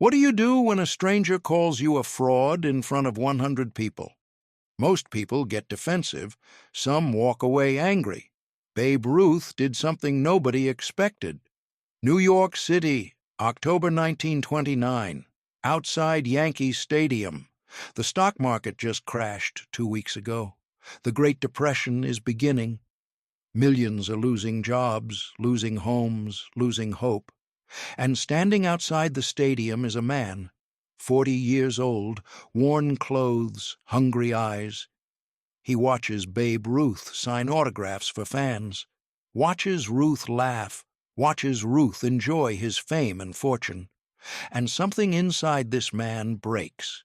What do you do when a stranger calls you a fraud in front of 100 people? Most people get defensive. Some walk away angry. Babe Ruth did something nobody expected. New York City, October 1929. Outside Yankee Stadium. The stock market just crashed 2 weeks ago. The Great Depression is beginning. Millions are losing jobs, losing homes, losing hope. And standing outside the stadium is a man, 40 years old, worn clothes, hungry eyes. He watches Babe Ruth sign autographs for fans, watches Ruth laugh, watches Ruth enjoy his fame and fortune. And something inside this man breaks.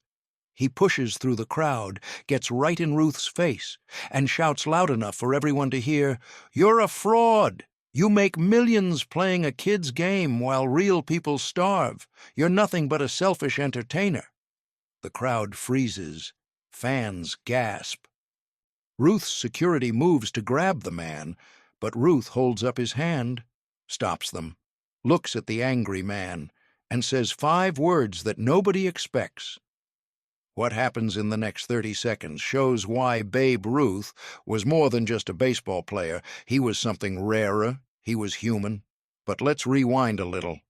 He pushes through the crowd, gets right in Ruth's face, and shouts loud enough for everyone to hear, "You're a fraud! You make millions playing a kid's game while real people starve. You're nothing but a selfish entertainer." The crowd freezes. Fans gasp. Ruth's security moves to grab the man, but Ruth holds up his hand, stops them, looks at the angry man, and says 5 words that nobody expects. What happens in the next 30 seconds shows why Babe Ruth was more than just a baseball player. He was something rarer. He was human. But let's rewind a little.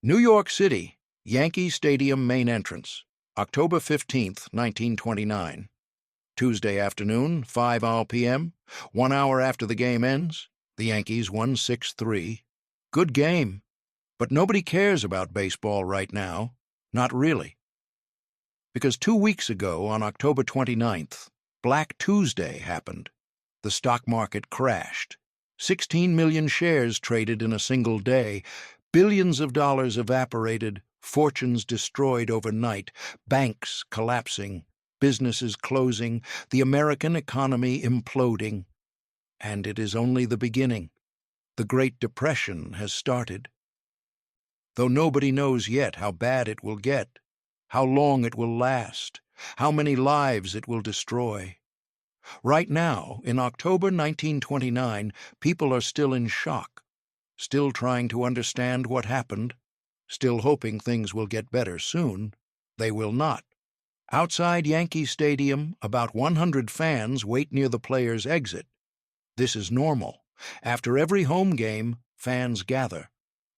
New York City, Yankee Stadium main entrance, October 15th, 1929. Tuesday afternoon, 5 p.m., 1 hour after the game ends, the Yankees won 6-3. Good game. But nobody cares about baseball right now. Not really. Because 2 weeks ago, on October 29th, Black Tuesday happened. The stock market crashed. 16 million shares traded in a single day. Billions of dollars evaporated. Fortunes destroyed overnight. Banks collapsing. Businesses closing. The American economy imploding. And it is only the beginning. The Great Depression has started. Though nobody knows yet how bad it will get, how long it will last, how many lives it will destroy. Right now, in October 1929, people are still in shock, still trying to understand what happened, still hoping things will get better soon. They will not. Outside Yankee Stadium, about 100 fans wait near the players' exit. This is normal. After every home game, fans gather,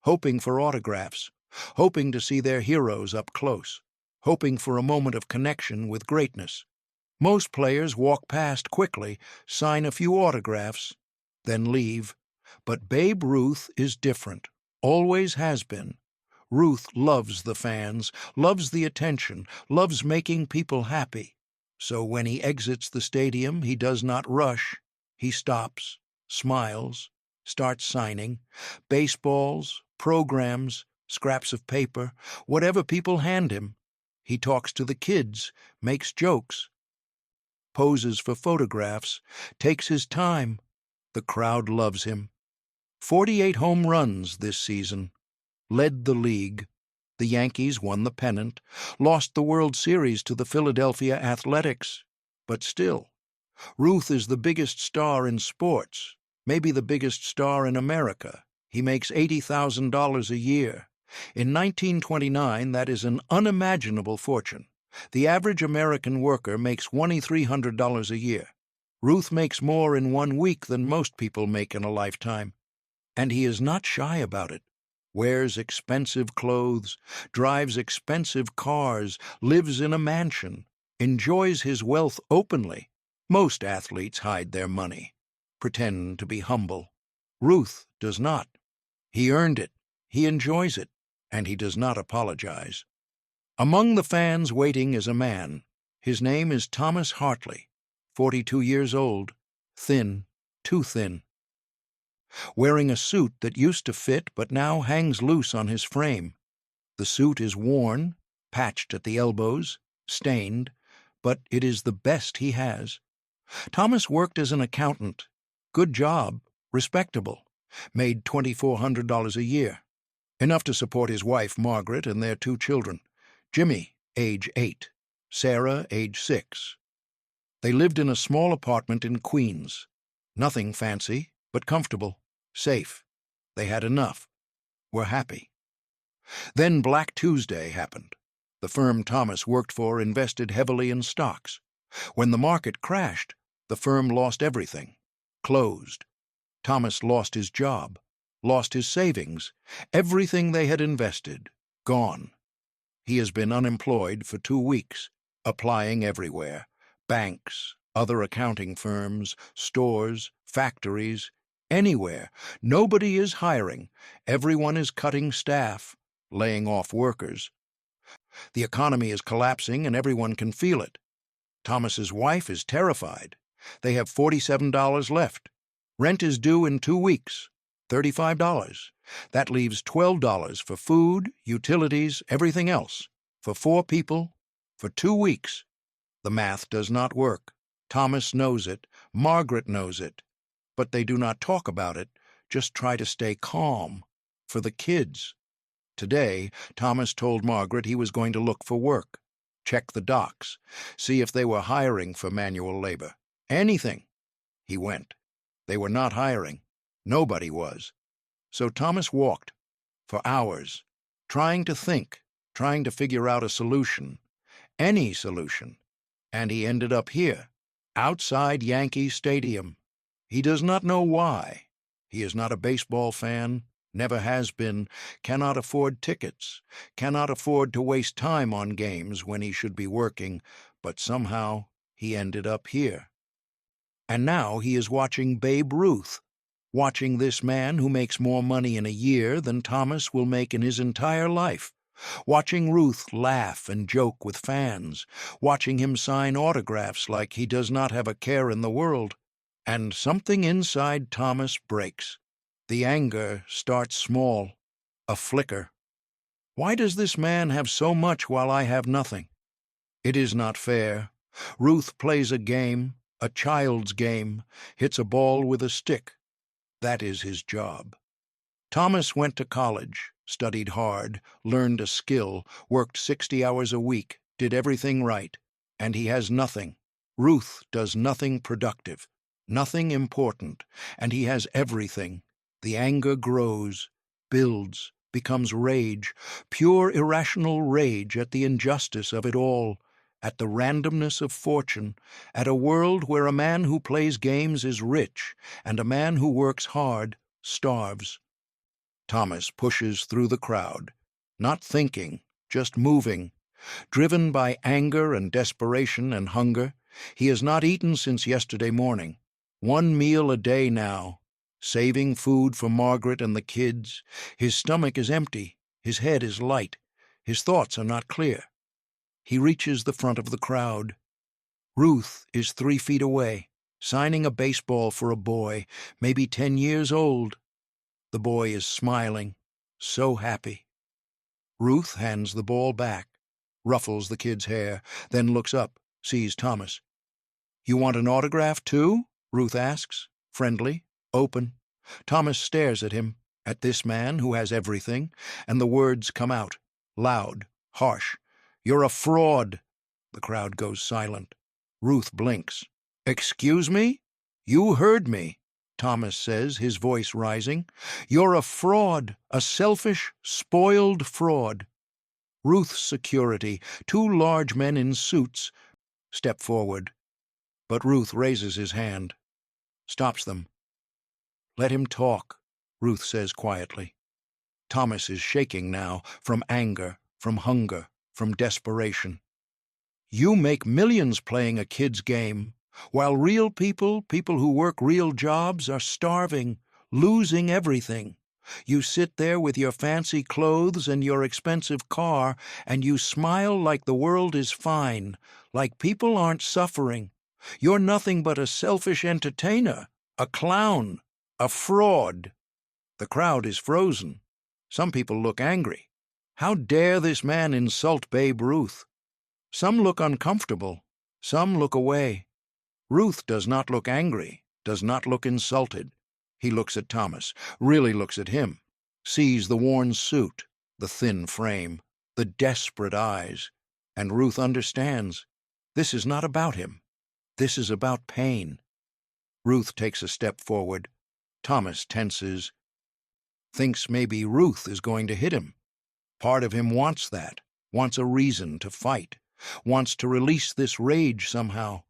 hoping for autographs, hoping to see their heroes up close, hoping for a moment of connection with greatness. Most players walk past quickly, sign a few autographs, then leave. But Babe Ruth is different, always has been. Ruth loves the fans, loves the attention, loves making people happy. So when he exits the stadium, he does not rush. He stops, smiles, starts signing. Baseballs, programs, scraps of paper, whatever people hand him. He talks to the kids, makes jokes, poses for photographs, takes his time. The crowd loves him. 48 home runs this season. Led the league. The Yankees won the pennant, lost the World Series to the Philadelphia Athletics. But still, Ruth is the biggest star in sports, maybe the biggest star in America. He makes $80,000 a year. In 1929, that is an unimaginable fortune. The average American worker makes $2,300 a year. Ruth makes more in 1 week than most people make in a lifetime. And he is not shy about it. Wears expensive clothes, drives expensive cars, lives in a mansion, enjoys his wealth openly. Most athletes hide their money, pretend to be humble. Ruth does not. He earned it, he enjoys it, and he does not apologize. Among the fans waiting is a man. His name is Thomas Hartley, 42 years old, thin, too thin. Wearing a suit that used to fit but now hangs loose on his frame. The suit is worn, patched at the elbows, stained, but it is the best he has. Thomas worked as an accountant. Good job, respectable. Made $2,400 a year. Enough to support his wife, Margaret, and their 2 children. Jimmy, age 8. Sarah, age 6. They lived in a small apartment in Queens. Nothing fancy, but comfortable, safe. They had enough, were happy. Then Black Tuesday happened. The firm Thomas worked for invested heavily in stocks. When the market crashed, the firm lost everything, closed. Thomas lost his job, lost his savings, everything they had invested, gone. He has been unemployed for 2 weeks, applying everywhere: banks, other accounting firms, stores, factories, anywhere. Nobody is hiring. Everyone is cutting staff, laying off workers. The economy is collapsing and everyone can feel it. Thomas's wife is terrified. They have $47 left. Rent is due in 2 weeks, $35. That leaves $12 for food, utilities, everything else. For 4 people, for 2 weeks. The math does not work. Thomas knows it. Margaret knows it. But they do not talk about it, just try to stay calm. For the kids. Today, Thomas told Margaret he was going to look for work, check the docks, see if they were hiring for manual labor. Anything. He went. They were not hiring. Nobody was. So Thomas walked, for hours, trying to think, trying to figure out a solution, any solution. And he ended up here, outside Yankee Stadium. He does not know why. He is not a baseball fan, never has been, cannot afford tickets, cannot afford to waste time on games when he should be working, but somehow he ended up here. And now he is watching Babe Ruth, watching this man who makes more money in a year than Thomas will make in his entire life, watching Ruth laugh and joke with fans, watching him sign autographs like he does not have a care in the world. And something inside Thomas breaks. The anger starts small, a flicker. Why does this man have so much while I have nothing? It is not fair. Ruth plays a game, a child's game, hits a ball with a stick. That is his job. Thomas went to college, studied hard, learned a skill, worked 60 hours a week, did everything right, and he has nothing. Ruth does nothing productive, nothing important, and he has everything. The anger grows, builds, becomes rage, pure irrational rage at the injustice of it all, at the randomness of fortune, at a world where a man who plays games is rich and a man who works hard starves. Thomas pushes through the crowd, not thinking, just moving. Driven by anger and desperation and hunger, he has not eaten since yesterday morning. 1 meal a day now, saving food for Margaret and the kids. His stomach is empty, his head is light, his thoughts are not clear. He reaches the front of the crowd. Ruth is 3 feet away, signing a baseball for a boy, maybe 10 years old. The boy is smiling, so happy. Ruth hands the ball back, ruffles the kid's hair, then looks up, sees Thomas. "You want an autograph too?" Ruth asks, friendly, open. Thomas stares at him, at this man who has everything, and the words come out, loud, harsh. "You're a fraud." The crowd goes silent. Ruth blinks. "Excuse me? You heard me," Thomas says, his voice rising. "You're a fraud, a selfish, spoiled fraud." Ruth's security, 2 large men in suits, step forward. But Ruth raises his hand, stops them. "Let him talk," Ruth says quietly. Thomas is shaking now, from anger, from hunger, from desperation. "You make millions playing a kid's game, while real people, people who work real jobs, are starving, losing everything. You sit there with your fancy clothes and your expensive car, and you smile like the world is fine, like people aren't suffering. You're nothing but a selfish entertainer, a clown, a fraud." The crowd is frozen. Some people look angry. How dare this man insult Babe Ruth? Some look uncomfortable. Some look away. Ruth does not look angry, does not look insulted. He looks at Thomas, really looks at him, sees the worn suit, the thin frame, the desperate eyes, and Ruth understands. This is not about him. This is about pain. Ruth takes a step forward. Thomas tenses, thinks maybe Ruth is going to hit him. Part of him wants that, wants a reason to fight, wants to release this rage somehow.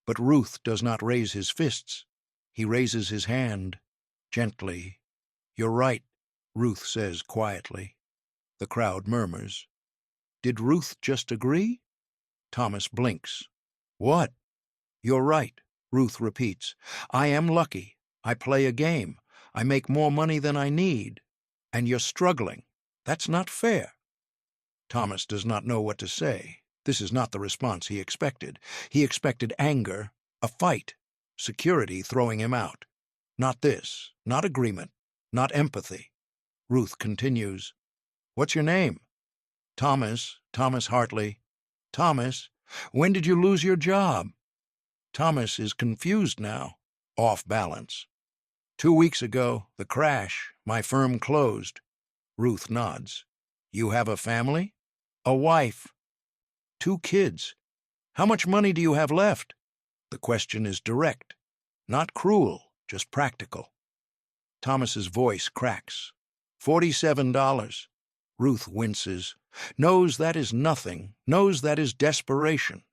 But Ruth does not raise his fists. He raises his hand, gently. "You're right," Ruth says quietly. The crowd murmurs. Did Ruth just agree? Thomas blinks. "What?" "You're right," Ruth repeats. "I am lucky. I play a game. I make more money than I need. And you're struggling. That's not fair." Thomas does not know what to say. This is not the response he expected. He expected anger, a fight, security throwing him out. Not this, not agreement, not empathy. Ruth continues. "What's your name?" "Thomas Hartley." "Thomas, when did you lose your job?" Thomas is confused now, off balance. 2 weeks ago, the crash, my firm closed." Ruth nods. "You have a family?" "A wife." "2 kids. How much money do you have left?" The question is direct, not cruel, just practical. Thomas's voice cracks. $47. Ruth winces, knows that is nothing, knows that is desperation.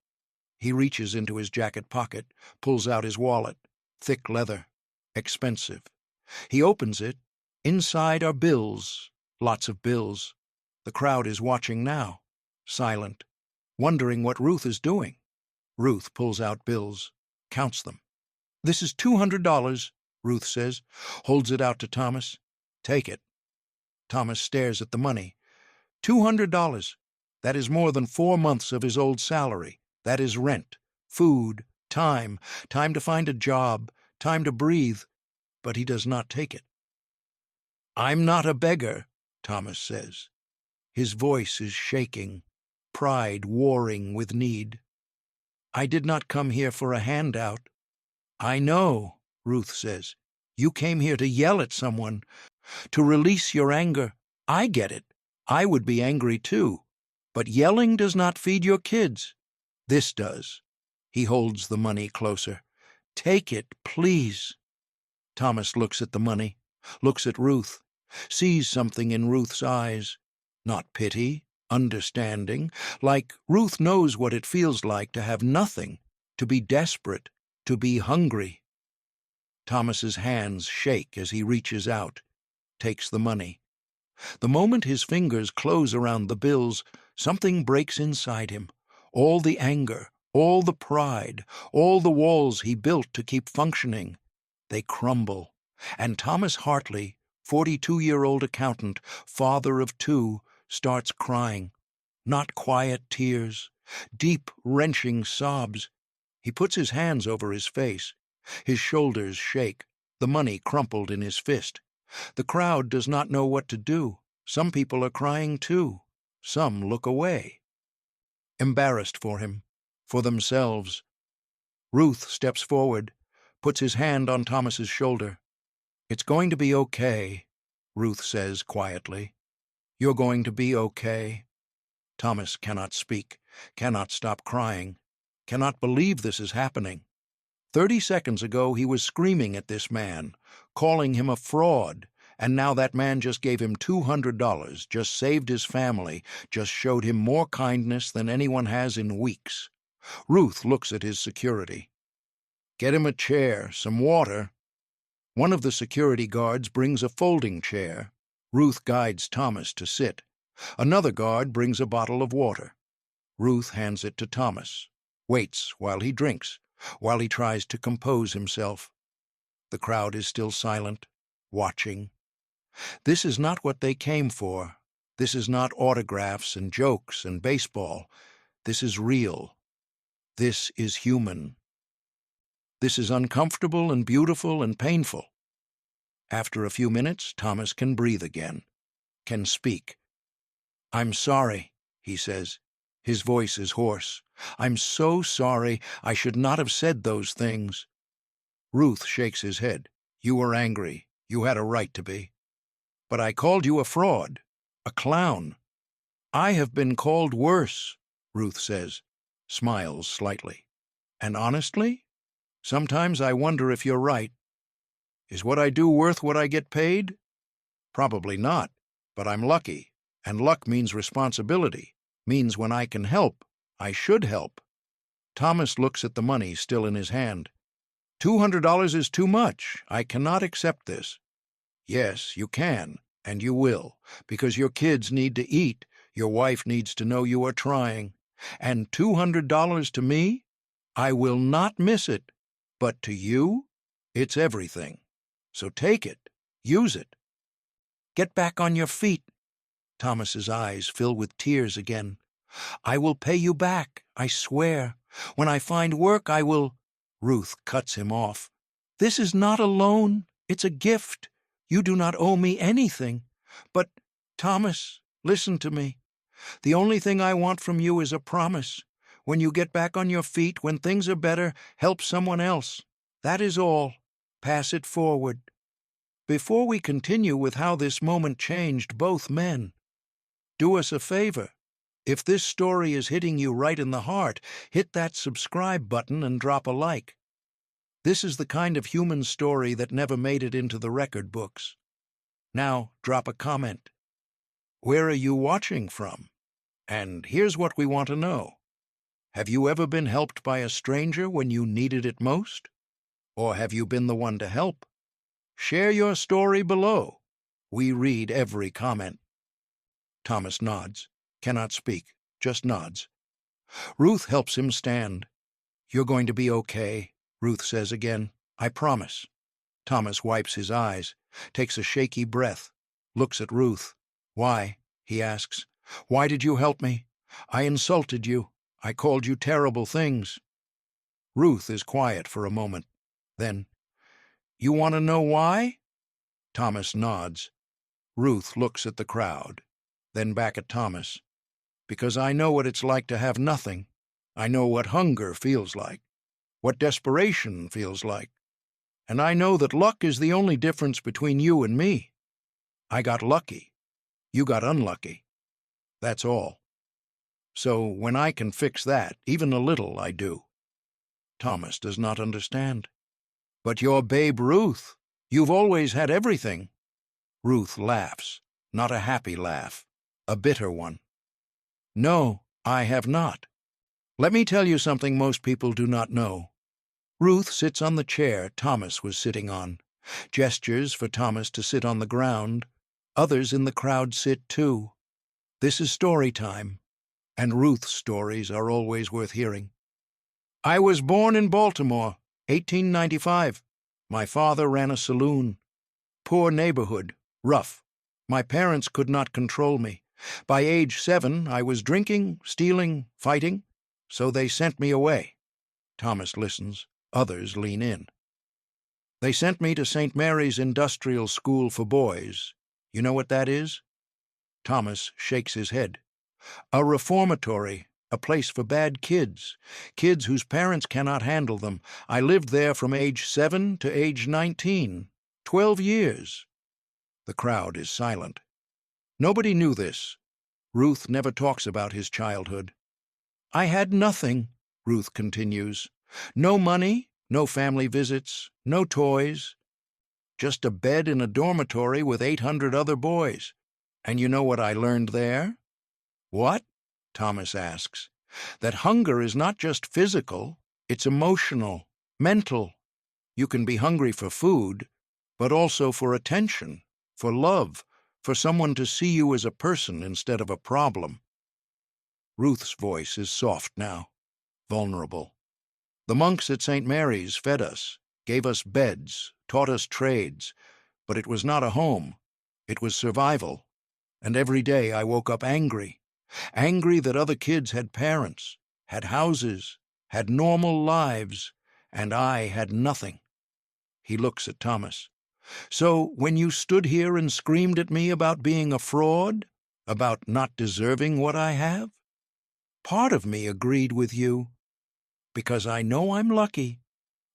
He reaches into his jacket pocket, pulls out his wallet. Thick leather. Expensive. He opens it. Inside are bills. Lots of bills. The crowd is watching now, silent, wondering what Ruth is doing. Ruth pulls out bills, counts them. "This is $200, Ruth says, holds it out to Thomas. "Take it." Thomas stares at the money. $200. That is more than 4 months of his old salary. That is rent, food, time to find a job, time to breathe. But he does not take it. "I'm not a beggar," Thomas says. His voice is shaking, pride warring with need. "I did not come here for a handout." "I know," Ruth says. "You came here to yell at someone, to release your anger. I get it. I would be angry too. But yelling does not feed your kids. This does." He holds the money closer. "Take it, please." Thomas looks at the money, looks at Ruth, sees something in Ruth's eyes. Not pity, understanding, like Ruth knows what it feels like to have nothing, to be desperate, to be hungry. Thomas's hands shake as he reaches out, takes the money. The moment his fingers close around the bills, something breaks inside him. All the anger, all the pride, all the walls he built to keep functioning, they crumble. And Thomas Hartley, 42-year-old accountant, father of 2, starts crying. Not quiet tears, deep, wrenching sobs. He puts his hands over his face. His shoulders shake, the money crumpled in his fist. The crowd does not know what to do. Some people are crying too. Some look away. Embarrassed for him, for themselves. Ruth steps forward, puts his hand on Thomas's shoulder. "It's going to be okay," Ruth says quietly. "You're going to be okay." Thomas cannot speak, cannot stop crying, cannot believe this is happening. 30 seconds ago he was screaming at this man, calling him a fraud, and now that man just gave him $200, just saved his family, just showed him more kindness than anyone has in weeks. Ruth looks at his security. "Get him a chair, some water." One of the security guards brings a folding chair. Ruth guides Thomas to sit. Another guard brings a bottle of water. Ruth hands it to Thomas, waits while he drinks, while he tries to compose himself. The crowd is still silent, watching. This is not what they came for. This is not autographs and jokes and baseball. This is real. This is human. This is uncomfortable and beautiful and painful. After a few minutes, Thomas can breathe again, can speak. "I'm sorry," he says. His voice is hoarse. "I'm so sorry. I should not have said those things." Ruth shakes his head. "You were angry. You had a right to be." "But I called you a fraud, a clown." "I have been called worse," Ruth says, smiles slightly. "And honestly, sometimes I wonder if you're right. Is what I do worth what I get paid? Probably not, but I'm lucky, And luck means responsibility, means when I can help, I should help. Thomas looks at the money still in his hand. $200 is too much. I cannot accept this. Yes, you can, and you will, because your kids need to eat, your wife needs to know you are trying. And $200 to me? I will not miss it. But to you, it's everything. So take it, use it. Get back on your feet. Thomas's eyes fill with tears again. I will pay you back, I swear. When I find work, I will— Ruth cuts him off. This is not a loan, it's a gift. You do not owe me anything. But, Thomas, listen to me. The only thing I want from you is a promise. When you get back on your feet, when things are better, help someone else. That is all. Pass it forward. Before we continue with how this moment changed both men, do us a favor. If this story is hitting you right in the heart, hit that subscribe button and drop a like. This is the kind of human story that never made it into the record books. Now, drop a comment. Where are you watching from? And here's what we want to know. Have you ever been helped by a stranger when you needed it most? Or have you been the one to help? Share your story below. We read every comment. Thomas nods. Cannot speak, just nods. Ruth helps him stand. You're going to be okay, Ruth says again. I promise. Thomas wipes his eyes, takes a shaky breath, looks at Ruth. Why? He asks. Why did you help me? I insulted you. I called you terrible things. Ruth is quiet for a moment. Then, you want to know why? Thomas nods. Ruth looks at the crowd, then back at Thomas. Because I know what it's like to have nothing. I know what hunger feels like, what desperation feels like. And I know that luck is the only difference between you and me. I got lucky. You got unlucky. That's all. So when I can fix that, even a little, I do. Thomas does not understand. But you're Babe Ruth. You've always had everything. Ruth laughs, not a happy laugh, a bitter one. No, I have not. Let me tell you something most people do not know. Ruth sits on the chair Thomas was sitting on, gestures for Thomas to sit on the ground. Others in the crowd sit too. This is story time, and Ruth's stories are always worth hearing. I was born in Baltimore, 1895. My father ran a saloon. Poor neighborhood, rough. My parents could not control me. By age 7, I was drinking, stealing, fighting, so they sent me away. Thomas listens. Others lean in. They sent me to St. Mary's Industrial School for Boys. You know what that is? Thomas shakes his head. A reformatory, a place for bad kids, kids whose parents cannot handle them. I lived there from age 7 to age 19, 12 years. The crowd is silent. Nobody knew this. Ruth never talks about his childhood. I had nothing, Ruth continues. No money, no family visits, no toys. Just a bed in a dormitory with 800 other boys. And you know what I learned there? What? Thomas asks. That hunger is not just physical, it's emotional, mental. You can be hungry for food, but also for attention, for love, for someone to see you as a person instead of a problem. Ruth's voice is soft now, vulnerable. The monks at St. Mary's fed us, gave us beds, taught us trades, but it was not a home. It was survival. And every day I woke up angry that other kids had parents, had houses, had normal lives, and I had nothing. He looks at Thomas. So when you stood here and screamed at me about being a fraud, about not deserving what I have, part of me agreed with you, because I know I'm lucky.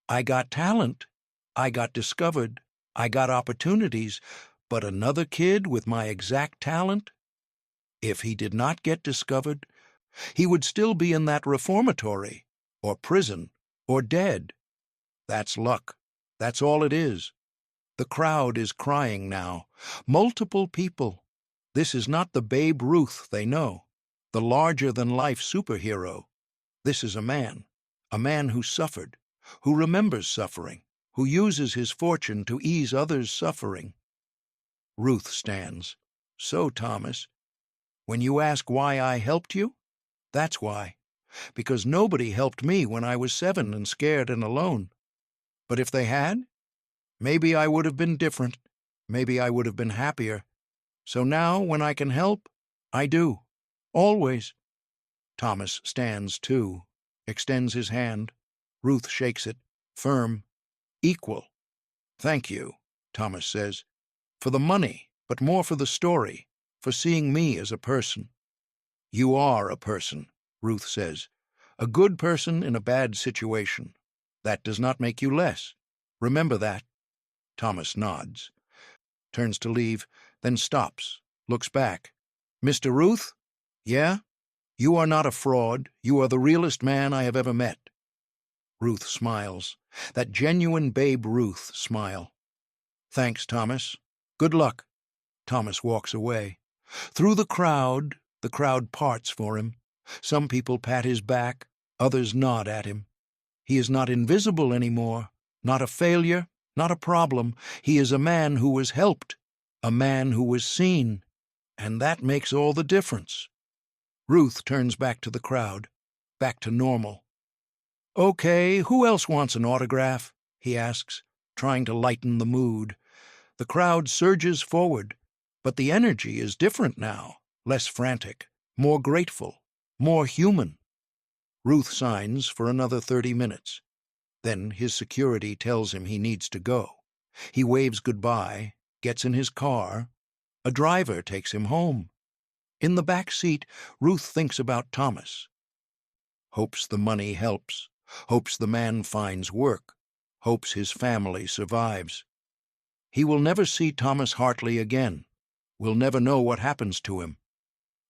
I got talent, I got discovered, I got opportunities, but another kid with my exact talent, if he did not get discovered, he would still be in that reformatory, or prison, or dead. That's luck. That's all it is. The crowd is crying now. Multiple people. This is not the Babe Ruth they know, the larger-than-life superhero. This is a man who suffered, who remembers suffering, who uses his fortune to ease others' suffering. Ruth stands. So, Thomas, when you ask why I helped you, that's why. Because nobody helped me when I was 7 and scared and alone. But if they had, maybe I would have been different. Maybe I would have been happier. So now, when I can help, I do. Always. Thomas stands too, extends his hand. Ruth shakes it, firm, equal. Thank you, Thomas says, for the money, but more for the story, for seeing me as a person. You are a person, Ruth says, a good person in a bad situation. That does not make you less. Remember that. Thomas nods, turns to leave, then stops, looks back. Mr. Ruth? Yeah? You are not a fraud. You are the realest man I have ever met. Ruth smiles, that genuine Babe Ruth smile. Thanks, Thomas. Good luck. Thomas walks away. Through the crowd parts for him. Some people pat his back, others nod at him. He is not invisible anymore, not a failure, not a problem. He is a man who was helped, a man who was seen, and that makes all the difference. Ruth turns back to the crowd, back to normal. Okay, who else wants an autograph? He asks, trying to lighten the mood. The crowd surges forward, but the energy is different now, less frantic, more grateful, more human. Ruth signs for another 30 minutes. Then his security tells him he needs to go. He waves goodbye, gets in his car. A driver takes him home. In the back seat, Ruth thinks about Thomas. Hopes the money helps, hopes the man finds work, hopes his family survives. He will never see Thomas Hartley again, will never know what happens to him.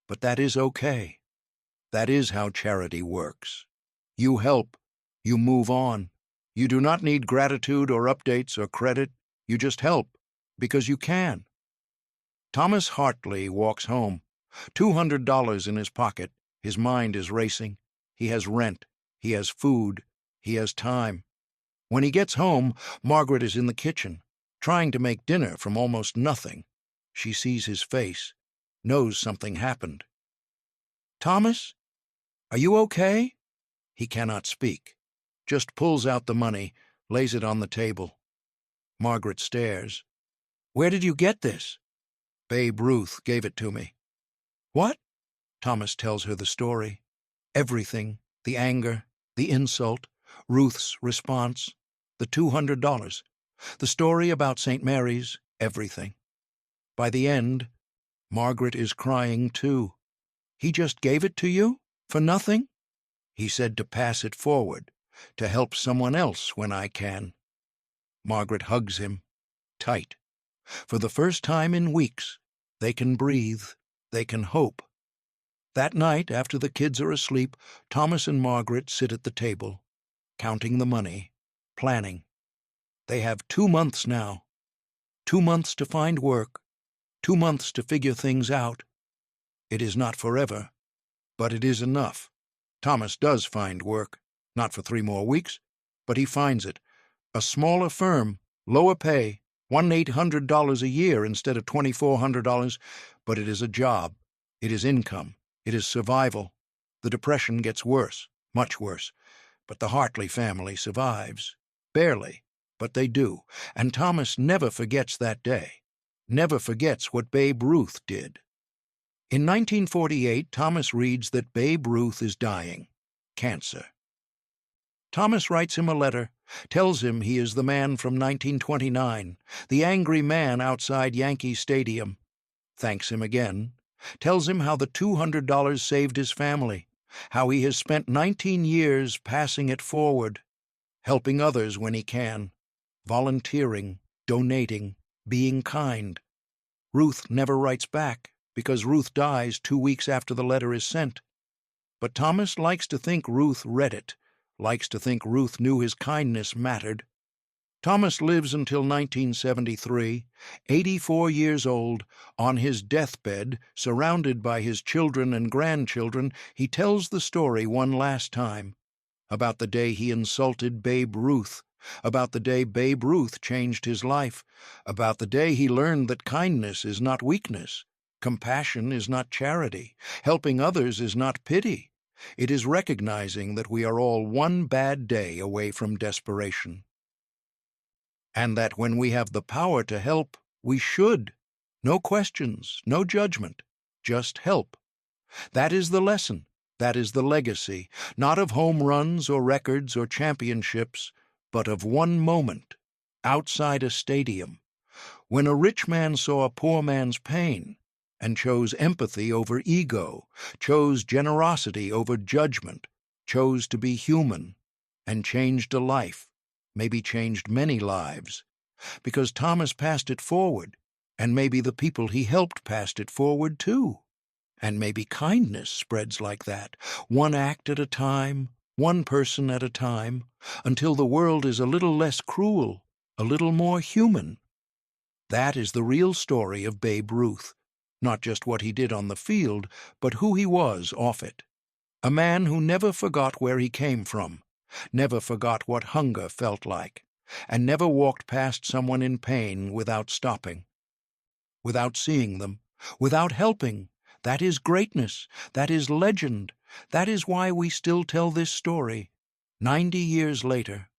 But that is okay. That is how charity works. You help, you move on. You do not need gratitude or updates or credit. You just help, because you can. Thomas Hartley walks home, $200 in his pocket. His mind is racing. He has rent. He has food. He has time. When he gets home, Margaret is in the kitchen, trying to make dinner from almost nothing. She sees his face, knows something happened. Thomas? Are you okay? He cannot speak, just pulls out the money, lays it on the table. Margaret stares. Where did you get this? Babe Ruth gave it to me. What? Thomas tells her the story. Everything, the anger, the insult, Ruth's response, the $200, the story about St. Mary's, everything. By the end, Margaret is crying too. He just gave it to you? For nothing? He said to pass it forward, to help someone else when I can. Margaret hugs him, tight. For the first time in weeks, they can breathe, they can hope. That night, after the kids are asleep, Thomas and Margaret sit at the table, counting the money, planning. They have 2 months now. 2 months to find work, 2 months to figure things out. It is not forever, but it is enough. Thomas does find work, not for 3 more weeks, but he finds it. A smaller firm, lower pay, $1,800 a year instead of $2,400, but it is a job. It is income. It is survival. The depression gets worse, much worse, but the Hartley family survives. Barely, but they do, and Thomas never forgets that day, never forgets what Babe Ruth did. In 1948, Thomas reads that Babe Ruth is dying, cancer. Thomas writes him a letter, tells him he is the man from 1929, the angry man outside Yankee Stadium, thanks him again, tells him how the $200 saved his family, how he has spent 19 years passing it forward, helping others when he can, volunteering, donating, being kind. Ruth never writes back, because Ruth dies 2 weeks after the letter is sent. But Thomas likes to think Ruth read it, likes to think Ruth knew his kindness mattered. Thomas lives until 1973, 84 years old. On his deathbed, surrounded by his children and grandchildren, he tells the story one last time about the day he insulted Babe Ruth, about the day Babe Ruth changed his life, about the day he learned that kindness is not weakness, compassion is not charity, helping others is not pity. It is recognizing that we are all one bad day away from desperation, and that when we have the power to help, we should. No questions, no judgment, just help. That is the lesson. That is the legacy, not of home runs or records or championships, but of one moment, outside a stadium, when a rich man saw a poor man's pain and chose empathy over ego, chose generosity over judgment, chose to be human, and changed a life, maybe changed many lives, because Thomas passed it forward, and maybe the people he helped passed it forward too. And maybe kindness spreads like that, one act at a time, one person at a time, until the world is a little less cruel, a little more human. That is the real story of Babe Ruth, not just what he did on the field, but who he was off it. A man who never forgot where he came from, never forgot what hunger felt like, and never walked past someone in pain without stopping, without seeing them, without helping. That is greatness. That is legend. That is why we still tell this story, 90 years later.